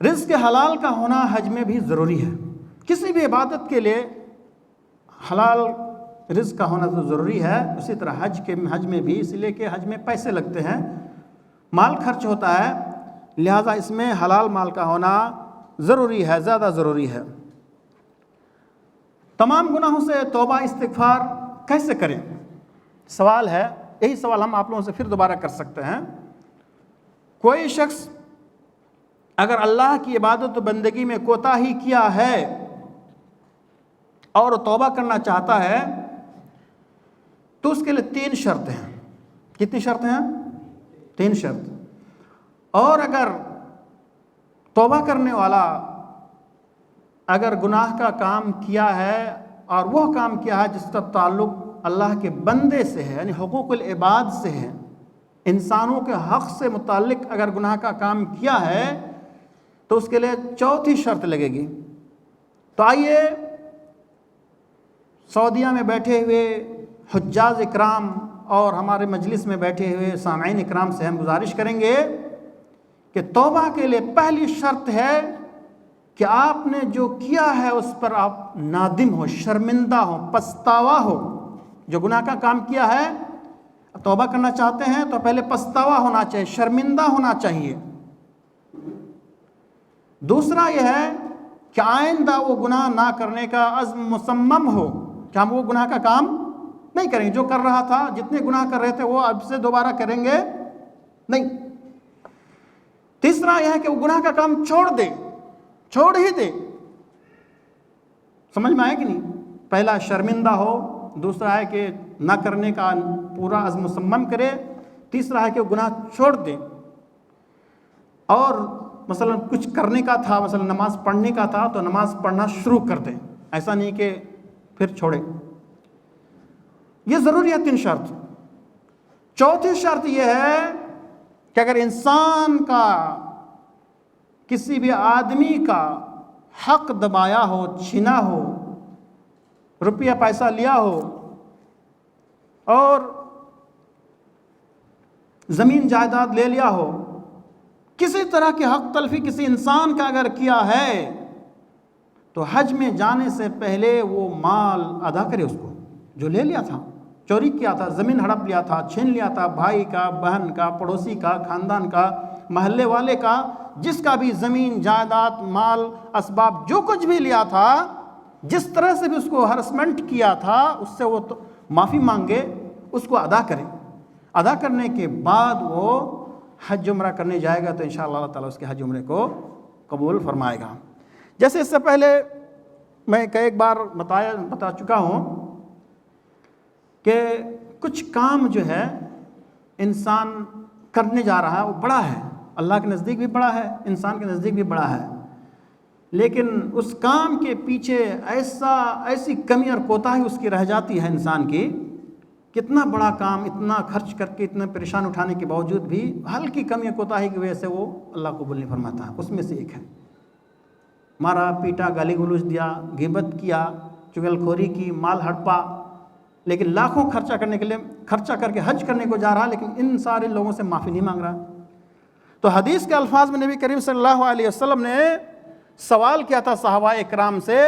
رزق حلال کا ہونا حج میں بھی ضروری ہے، کسی بھی عبادت کے لیے حلال رزق کا ہونا تو ضروری ہے، اسی طرح حج میں بھی، اس لیے کہ حج میں پیسے لگتے ہیں، مال خرچ ہوتا ہے، لہذا اس میں حلال مال کا ہونا ضروری ہے، زیادہ ضروری ہے۔ تمام گناہوں سے توبہ استغفار کیسے کریں؟ سوال ہے، یہی سوال ہم آپ لوگوں سے پھر دوبارہ کر سکتے ہیں۔ کوئی شخص اگر اللہ کی عبادت و بندگی میں کوتاہی کیا ہے اور توبہ کرنا چاہتا ہے تو اس کے لیے 3 شرطیں ہیں۔ کتنی شرطیں ہیں؟ 3 شرط۔ اور اگر توبہ کرنے والا اگر گناہ کا کام کیا ہے اور وہ کام کیا ہے جس کا تعلق اللہ کے بندے سے ہے، یعنی حقوق العباد سے ہے، انسانوں کے حق سے متعلق اگر گناہ کا کام کیا ہے تو اس کے لیے 4تھی شرط لگے گی۔ تو آئیے سعودیہ میں بیٹھے ہوئے حجاج اکرام اور ہمارے مجلس میں بیٹھے ہوئے سامعین اکرام سے ہم گزارش کریں گے کہ توبہ کے لیے پہلی شرط ہے کہ آپ نے جو کیا ہے اس پر آپ نادم ہو، شرمندہ ہو، پچھتاوا ہو۔ جو گناہ کا کام کیا ہے، توبہ کرنا چاہتے ہیں تو پہلے پچھتاوا ہونا چاہیے، شرمندہ ہونا چاہیے۔ دوسرا یہ ہے کہ آئندہ وہ گناہ نہ کرنے کا عزم مصمم ہو کہ ہم وہ گناہ کا کام نہیں کریں گے، جو کر رہا تھا، جتنے گناہ کر رہے تھے وہ اب سے دوبارہ کریں گے نہیں۔ تیسرا یہ ہے کہ وہ گناہ کا کام چھوڑ ہی دے۔ سمجھ میں آئے کہ نہیں؟ پہلا شرمندہ ہو، دوسرا ہے کہ نہ کرنے کا پورا عزم مصمم کرے. تیسرا ہے کہ وہ گناہ چھوڑ دے. اور مثلا کچھ کرنے کا تھا، مثلا نماز پڑھنے کا تھا تو نماز پڑھنا شروع کر دے، ایسا نہیں کہ پھر چھوڑے. یہ ضروری ہے 3 شرط. چوتھی شرط یہ ہے کہ اگر انسان کا، کسی بھی آدمی کا حق دبایا ہو، چھینا ہو، روپیہ پیسہ لیا ہو اور زمین جائیداد لے لیا ہو، کسی طرح کی حق تلفی کسی انسان کا اگر کیا ہے تو حج میں جانے سے پہلے وہ مال ادا کرے اس کو جو لے لیا تھا، چوری کیا تھا، زمین ہڑپ لیا تھا، چھین لیا تھا، بھائی کا، بہن کا، پڑوسی کا، خاندان کا، محلے والے کا، جس کا بھی زمین جائیداد مال اسباب جو کچھ بھی لیا تھا، جس طرح سے بھی اس کو ہراسمنٹ کیا تھا، اس سے وہ معافی مانگے، اس کو ادا کرے. ادا کرنے کے بعد وہ حج عمرہ کرنے جائے گا تو انشاءاللہ اللہ تعالیٰ اس کے حج عمرے کو قبول فرمائے گا. جیسے اس سے پہلے میں ایک بار بتا چکا ہوں کہ کچھ کام جو ہے انسان کرنے جا رہا ہے وہ بڑا ہے، اللہ کے نزدیک بھی بڑا ہے، انسان کے نزدیک بھی بڑا ہے، لیکن اس کام کے پیچھے ایسی کمی اور کوتاہی اس کی رہ جاتی ہے انسان کی. کتنا بڑا کام، اتنا خرچ کر کے، اتنا پریشان اٹھانے کے باوجود بھی ہلکی کمی اور کوتاہی کی وجہ سے وہ اللہ قبول نہیں فرماتا ہے. اس میں سے ایک ہے مارا پیٹا، گالی گلوچ دیا، غیبت کیا، چغلخوری کی، مال ہڑپا، لیکن لاکھوں خرچہ کرنے کے لیے خرچہ کر کے حج کرنے کو جا رہا، لیکن ان سارے لوگوں سے معافی نہیں مانگ رہا. تو حدیث کے الفاظ میں نبی کریم صلی اللہ علیہ وسلم نے سوال کیا تھا صحابہ اکرام سے،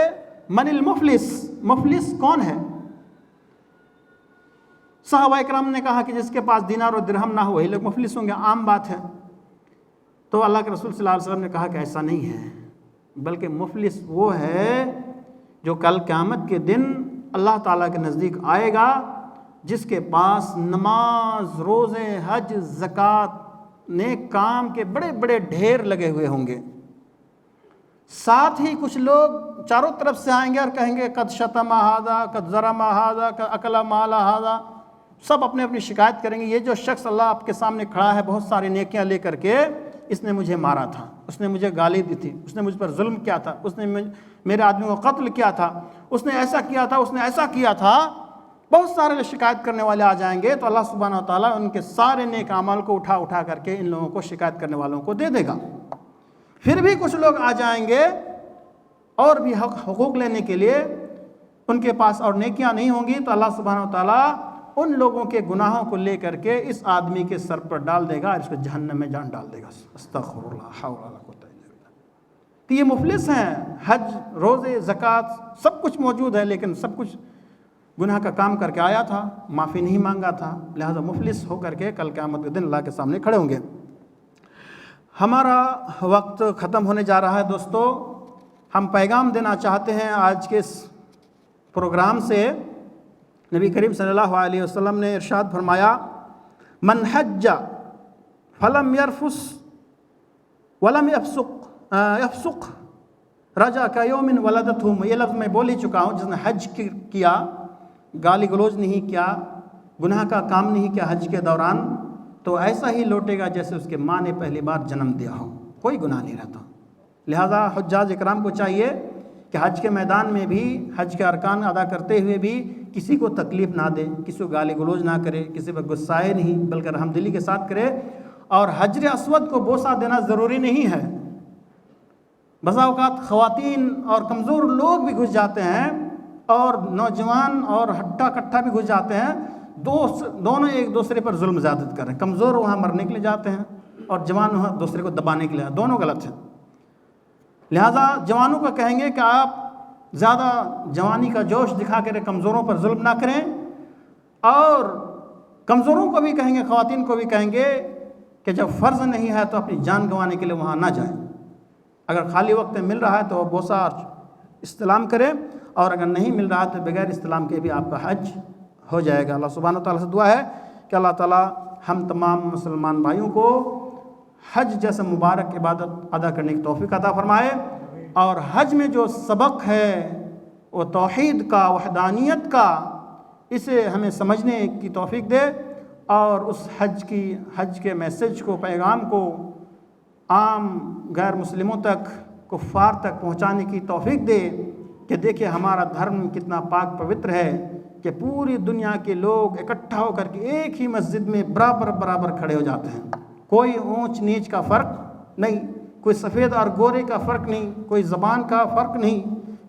من المفلس، مفلس کون ہے؟ صحابہ اکرام نے کہا کہ جس کے پاس دینار و درہم نہ ہو وہی لوگ مفلس ہوں گے، عام بات ہے. تو اللہ کے رسول صلی اللہ علیہ وسلم نے کہا کہ ایسا نہیں ہے، بلکہ مفلس وہ ہے جو کل قیامت کے دن اللہ تعالیٰ کے نزدیک آئے گا، جس کے پاس نماز، روزے، حج، زکوٰۃ، نیک کام کے بڑے بڑے ڈھیر لگے ہوئے ہوں گے. ساتھ ہی کچھ لوگ چاروں طرف سے آئیں گے اور کہیں گے قد شتم ھذا، قد ظلم ھذا، قد اکل مال ھذا. سب اپنے اپنی شکایت کریں گے، یہ جو شخص اللہ آپ کے سامنے کھڑا ہے بہت ساری نیکیاں لے کر کے، اس نے مجھے مارا تھا، اس نے مجھے گالی دی تھی، اس نے مجھ پر ظلم کیا تھا، اس نے میرے آدمی کو قتل کیا تھا، اس نے ایسا کیا تھا، اس نے ایسا کیا تھا. بہت سارے شکایت کرنے والے آ جائیں گے تو اللہ سبحانہ و تعالیٰ ان کے سارے نیک اعمال کو اٹھا کر کے ان لوگوں کو شکایت کرنے والوں کو دے دے گا. پھر بھی کچھ لوگ آ جائیں گے اور بھی حقوق لینے کے لیے، ان کے پاس اور نیکیاں نہیں ہوں گی، تو اللہ سبحانہ و تعالیٰ ان لوگوں کے گناہوں کو لے کر کے اس آدمی کے سر پر ڈال دے گا اور اس کو جہنم میں جان ڈال دے گا. استغفر اللہ، حول ولا قوۃ الا باللہ. تو یہ مفلس ہیں. حج، روزے، زکوٰۃ سب کچھ موجود ہے، لیکن سب کچھ گناہ کا کام کر کے آیا تھا، معافی نہیں مانگا تھا، لہذا مفلس ہو کر کے کل قیامت کے دن اللہ کے سامنے کھڑے ہوں گے. ہمارا وقت ختم ہونے جا رہا ہے دوستو. ہم پیغام دینا چاہتے ہیں آج کے اس پروگرام سے. نبی کریم صلی اللہ علیہ وسلم نے ارشاد فرمایا، من حج فلم یرفس ولم یفسق رجع کیوم ولدتہ. یہ لفظ میں بول ہی چکا ہوں. جس نے حج کیا، گالی گلوچ نہیں کیا، گناہ کا کام نہیں کیا حج کے دوران، تو ایسا ہی لوٹے گا جیسے اس کے ماں نے پہلی بار جنم دیا ہو، کوئی گناہ نہیں رہتا. لہذا حجاج اکرام کو چاہیے کہ حج کے میدان میں بھی حج کے ارکان ادا کرتے ہوئے بھی کسی کو تکلیف نہ دے، کسی کو گالی گلوچ نہ کرے، کسی پر غصائے نہیں، بلکہ رحمدلی کے ساتھ کرے. اور حجر اسود کو بوسہ دینا ضروری نہیں ہے. بسا اوقات خواتین اور کمزور لوگ بھی گھس جاتے ہیں اور نوجوان اور ہٹا کٹھا بھی گھس جاتے ہیں. دونوں ایک دوسرے پر ظلم زیادت کر رہے ہیں. کمزور وہاں مرنے کے لیے جاتے ہیں اور جوان وہاں دوسرے کو دبانے کے لیے، دونوں غلط ہیں. لہٰذا جوانوں کو کہیں گے کہ آپ زیادہ جوانی کا جوش دکھا کر کمزوروں پر ظلم نہ کریں، اور کمزوروں کو بھی کہیں گے، خواتین کو بھی کہیں گے کہ جب فرض نہیں ہے تو اپنی جان گنوانے کے لیے وہاں نہ جائیں. اگر خالی وقت میں مل رہا ہے تو بوسہ اور استلام کریں، اور اگر نہیں مل رہا تو بغیر استلام کے بھی آپ کا حج ہو جائے گا. اللہ سبحانہ و تعالیٰ سے دعا ہے کہ اللہ تعالیٰ ہم تمام مسلمان بھائیوں کو حج جیسا مبارک عبادت ادا کرنے کی توفیق عطا فرمائے. اور حج میں جو سبق ہے وہ توحید کا، وحدانیت کا، اسے ہمیں سمجھنے کی توفیق دے اور اس حج کے میسج کو، پیغام کو عام غیر مسلموں تک، کفار تک پہنچانے کی توفیق دے کہ دیکھیں ہمارا دھرم کتنا پاک پوتر ہے کہ پوری دنیا کے لوگ اکٹھا ہو کر کے ایک ہی مسجد میں برابر کھڑے ہو جاتے ہیں. کوئی اونچ نیچ کا فرق نہیں، کوئی سفید اور گورے کا فرق نہیں، کوئی زبان کا فرق نہیں،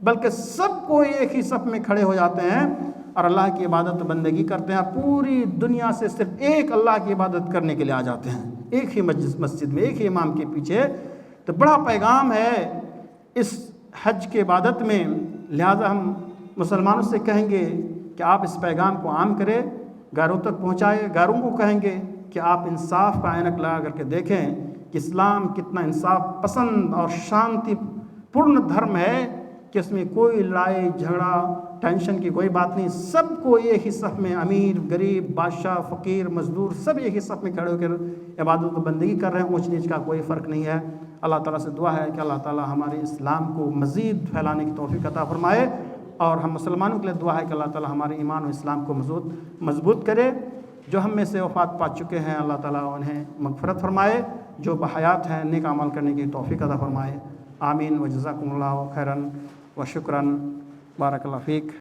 بلکہ سب کو ایک ہی صف میں کھڑے ہو جاتے ہیں اور اللہ کی عبادت و بندگی کرتے ہیں. اور پوری دنیا سے صرف ایک اللہ کی عبادت کرنے کے لیے آ جاتے ہیں، ایک ہی مسجد میں، ایک ہی امام کے پیچھے. تو بڑا پیغام ہے اس حج کے عبادت میں. لہٰذا ہم مسلمانوں سے کہیں گے کہ آپ اس پیغام کو عام کریں، غیروں تک پہنچائے. غیروں کو کہیں گے کہ آپ انصاف کا عینک لگا کر کے دیکھیں کہ اسلام کتنا انصاف پسند اور شانتی پورن دھرم ہے کہ اس میں کوئی لڑائی جھگڑا ٹینشن کی کوئی بات نہیں. سب کو ایک ہی صف میں، امیر غریب بادشاہ فقیر مزدور سب ایک ہی صف میں کھڑے ہو کر عبادت و بندگی کر رہے ہیں. اونچ نیچ کا کوئی فرق نہیں ہے. اللہ تعالیٰ سے دعا ہے کہ اللہ تعالیٰ ہمارے اسلام کو مزید پھیلانے کی توفیق عطا فرمائے، اور ہم مسلمانوں کے لیے دعا ہے کہ اللہ تعالیٰ ہمارے ایمان و اسلام کو مضبوط کرے. جو ہم میں سے وفات پا چکے ہیں اللہ تعالیٰ انہیں مغفرت فرمائے، جو بحیات ہیں نیک عمل کرنے کی توفیق عطا فرمائے. آمین و جزاکم اللہ خیراً و شکراً. بارک اللہ فیک.